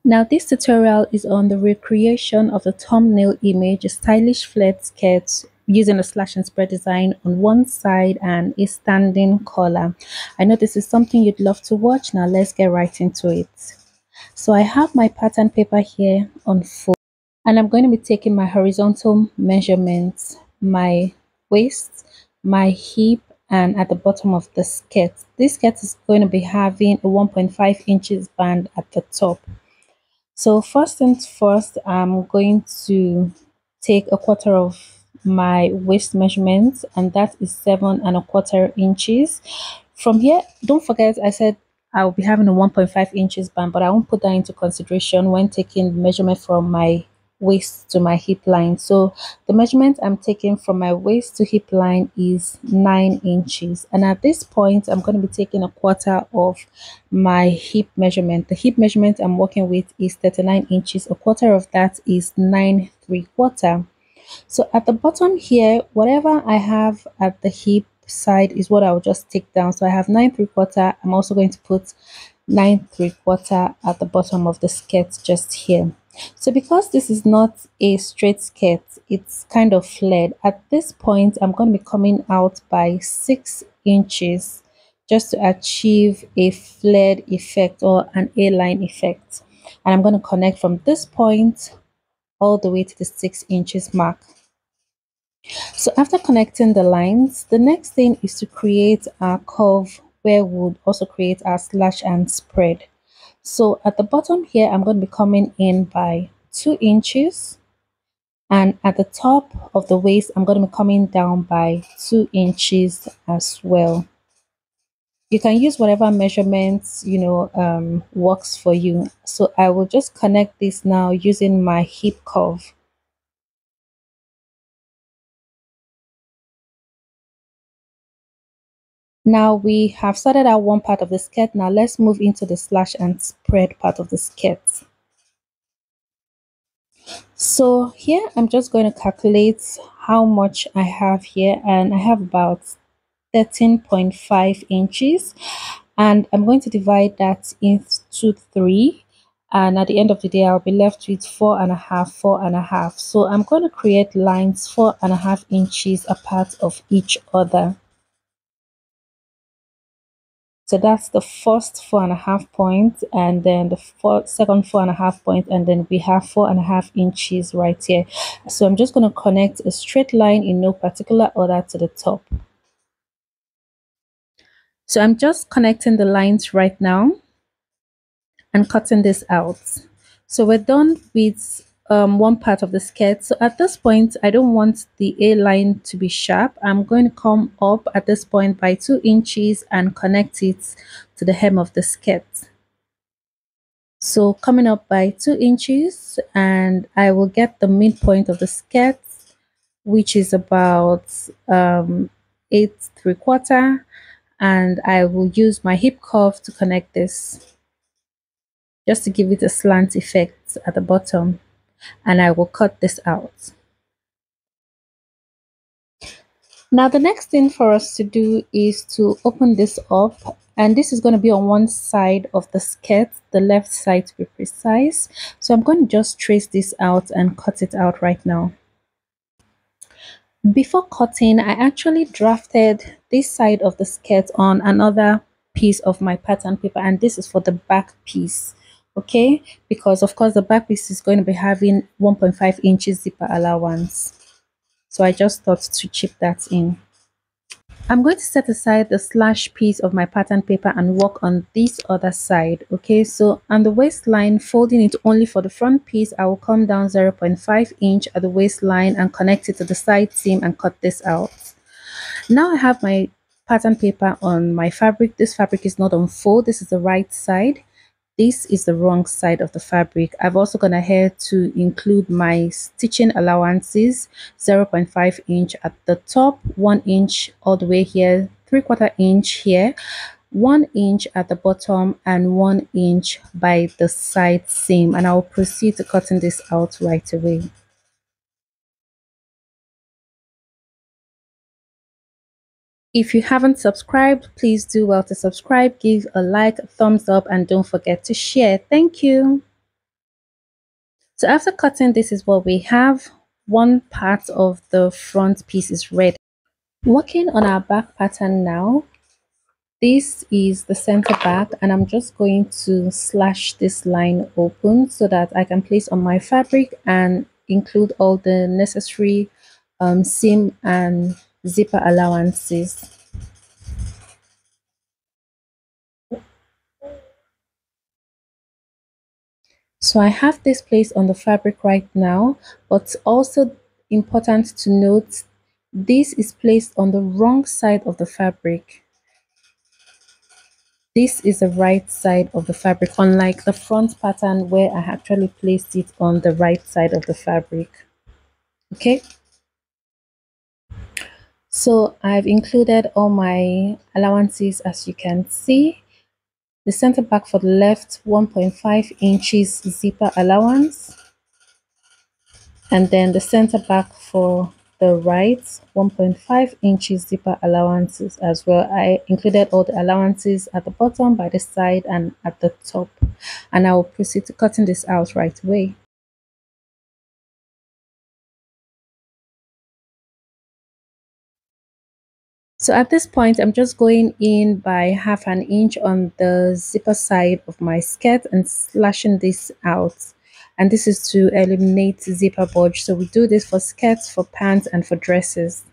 Now this tutorial is on the recreation of the thumbnail image, a stylish flared skirt using a slash and spread design on one side and a standing collar. I know this is something you'd love to watch. Now let's get right into it. So I have my pattern paper here on fold, and I'm going to be taking my horizontal measurements, my waist, my hip, and at the bottom of the skirt. This skirt is going to be having a 1.5 inches band at the top. So first things first, I'm going to take a quarter of my waist measurement, and that is 7.25 inches. From here, don't forget I said I'll be having a 1.5 inches band, but I won't put that into consideration when taking the measurement from my waist to my hip line. So the measurement I'm taking from my waist to hip line is 9 inches, and at this point I'm going to be taking a quarter of my hip measurement. The hip measurement I'm working with is 39 inches. A quarter of that is 9.75. So at the bottom here, whatever I have at the hip side is what I'll just take down. So I have 9.75. I'm also going to put 9.75 at the bottom of the skirt just here. So because this is not a straight skirt, it's kind of flared. At this point, I'm going to be coming out by 6 inches just to achieve a flared effect or an A-line effect. And I'm going to connect from this point all the way to the 6 inches mark. So after connecting the lines, the next thing is to create our curve where we'll also create our slash and spread. So at the bottom here, I'm going to be coming in by 2 inches. And at the top of the waist, I'm going to be coming down by 2 inches as well. You can use whatever measurements, works for you. So I will just connect this now using my hip curve. Now we have started out one part of the skirt. Now let's move into the slash and spread part of the skirt. So here I'm just going to calculate how much I have here, and I have about 13.5 inches, and I'm going to divide that into 3, and at the end of the day I'll be left with 4.5. So I'm going to create lines 4.5 inches apart of each other. So that's the first 4.5 points, and then the second 4.5 points, and then we have 4.5 inches right here. So I'm just going to connect a straight line in no particular order to the top. So I'm just connecting the lines right now and cutting this out. So we're done with one part of the skirt. So at this point, I don't want the A line to be sharp. I'm going to come up at this point by 2 inches and connect it to the hem of the skirt. So coming up by 2 inches, and I will get the midpoint of the skirt, which is about 8.75, and I will use my hip curve to connect this, just to give it a slant effect at the bottom, and I will cut this out. Now the next thing for us to do is to open this up, and this is going to be on one side of the skirt, the left side to be precise. So I'm going to just trace this out and cut it out right now. Before cutting, I actually drafted this side of the skirt on another piece of my pattern paper, and this is for the back piece. Okay, because of course the back piece is going to be having 1.5 inches zipper allowance, so I just thought to chip that in. I'm going to set aside the slash piece of my pattern paper and work on this other side. Okay, so on the waistline, folding it only for the front piece, I will come down 0.5 inch at the waistline and connect it to the side seam and cut this out. Now I have my pattern paper on my fabric. This fabric is not on fold. This is the right side. This is the wrong side of the fabric. I've also gone ahead to include my stitching allowances, 0.5 inch at the top, 1 inch all the way here, 3/4 inch here, 1 inch at the bottom, and 1 inch by the side seam, and I'll proceed to cutting this out right away. If you haven't subscribed, please do well to subscribe, give a like, a thumbs up, and don't forget to share. Thank you. So after cutting, this is what we have. One part of the front piece is ready. Working on our back pattern now. This is the center back, and I'm just going to slash this line open so that I can place on my fabric and include all the necessary seam and zipper allowances. So I have this placed on the fabric right now, but also important to note, this is placed on the wrong side of the fabric. This is the right side of the fabric, unlike the front pattern where I actually placed it on the right side of the fabric. Okay, so I've included all my allowances, as you can see. The center back for the left, 1.5 inches zipper allowance, and then the center back for the right, 1.5 inches zipper allowances as well. I included all the allowances at the bottom, by the side, and at the top, and I will proceed to cutting this out right away. So at this point, I'm just going in by 1/2 inch on the zipper side of my skirt and slashing this out. And this is to eliminate zipper bulge. So we do this for skirts, for pants, and for dresses.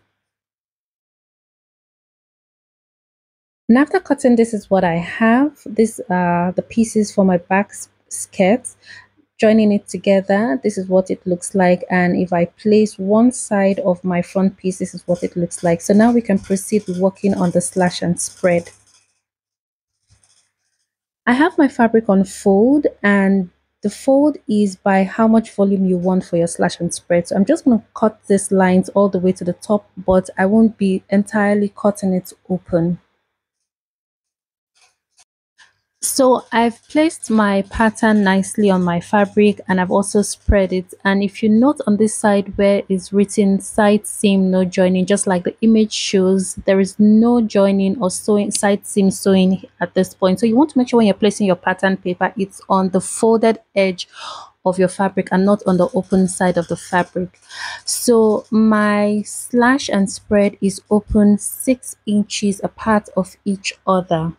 And after cutting, this is what I have. These are the pieces for my back skirt. Joining it together, this is what it looks like, and if I place one side of my front piece, this is what it looks like. So now we can proceed with working on the slash and spread. I have my fabric on fold, and the fold is by how much volume you want for your slash and spread. So I'm just going to cut these lines all the way to the top, but I won't be entirely cutting it open. So I've placed my pattern nicely on my fabric, and I've also spread it. And if you note on this side where it's written side seam no joining, just like the image shows, there is no joining or sewing, side seam sewing at this point. So you want to make sure when you're placing your pattern paper, it's on the folded edge of your fabric and not on the open side of the fabric. So my slash and spread is open 6 inches apart of each other.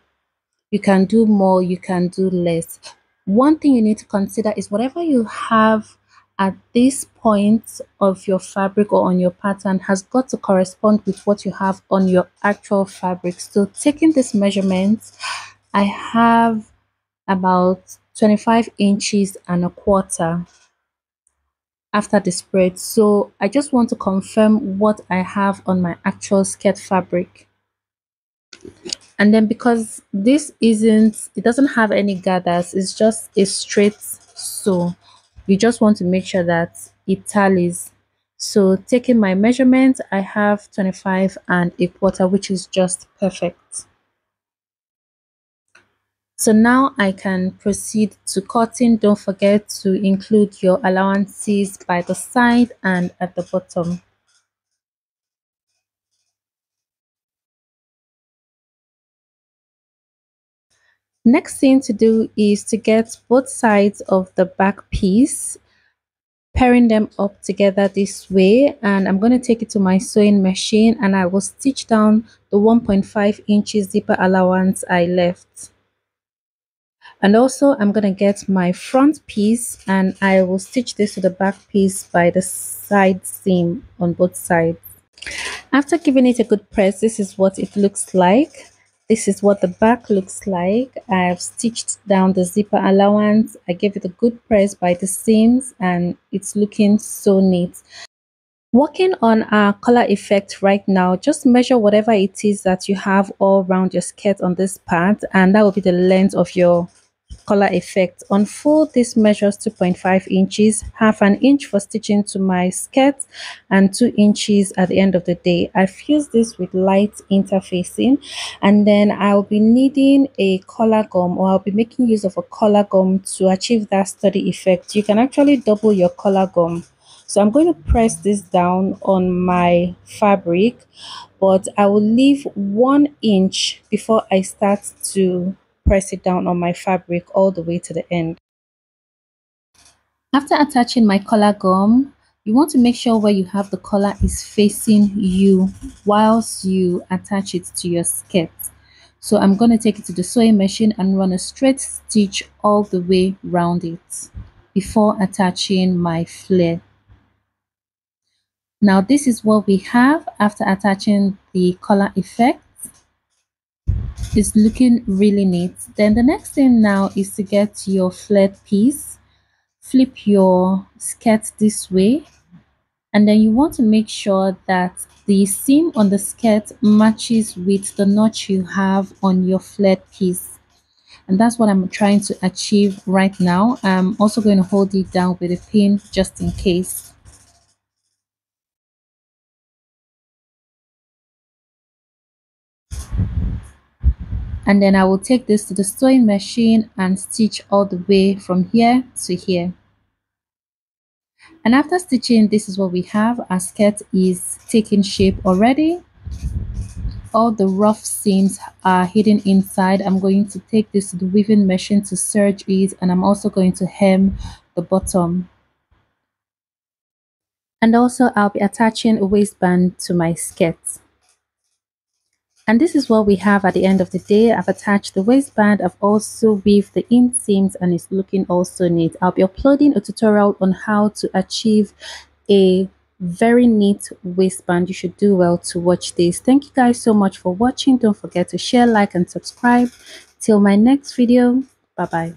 You can do more, you can do less. One thing you need to consider is whatever you have at this point of your fabric or on your pattern has got to correspond with what you have on your actual fabric. So taking this measurement, I have about 25 inches and a quarter after the spread. So I just want to confirm what I have on my actual skirt fabric. And then because this it doesn't have any gathers, it's just a straight sew, you just want to make sure that it tallies. So taking my measurement, I have 25 and a quarter, which is just perfect. So now I can proceed to cutting. Don't forget to include your allowances by the side and at the bottom. Next thing to do is to get both sides of the back piece, pairing them up together this way, and I'm going to take it to my sewing machine and I will stitch down the 1.5 inches zipper allowance I left. And also I'm going to get my front piece and I will stitch this to the back piece by the side seam on both sides. After giving it a good press, this is what it looks like. This is what the back looks like. I have stitched down the zipper allowance. I gave it a good press by the seams and it's looking so neat. Working on our collar effect right now, just measure whatever it is that you have all around your skirt on this part, and that will be the length of your collar effect. Unfold this measures 2.5 inches, 1/2 inch for stitching to my skirt, and 2 inches at the end of the day. I've fused this with light interfacing, and then I'll be needing a collar gum, or I'll be making use of a collar gum to achieve that sturdy effect. You can actually double your collar gum. So I'm going to press this down on my fabric, but I will leave 1 inch before I start to press it down on my fabric all the way to the end. After attaching my collar gum, you want to make sure where you have the collar is facing you whilst you attach it to your skirt. So I'm going to take it to the sewing machine and run a straight stitch all the way round it before attaching my flare. Now this is what we have after attaching the collar effect. It's looking really neat. Then the next thing now is to get your flared piece. Flip your skirt this way, and then you want to make sure that the seam on the skirt matches with the notch you have on your flared piece. And that's what I'm trying to achieve right now. I'm also going to hold it down with a pin just in case. And then I will take this to the sewing machine and stitch all the way from here to here. And after stitching, this is what we have. Our skirt is taking shape already. All the rough seams are hidden inside. I'm going to take this to the weaving machine to serge it, and I'm also going to hem the bottom. And also I'll be attaching a waistband to my skirt. And this is what we have at the end of the day. I've attached the waistband. I've also weaved the inseams and it's looking also neat. I'll be uploading a tutorial on how to achieve a very neat waistband. You should do well to watch this. Thank you guys so much for watching. Don't forget to share, like, and subscribe. Till my next video. Bye bye.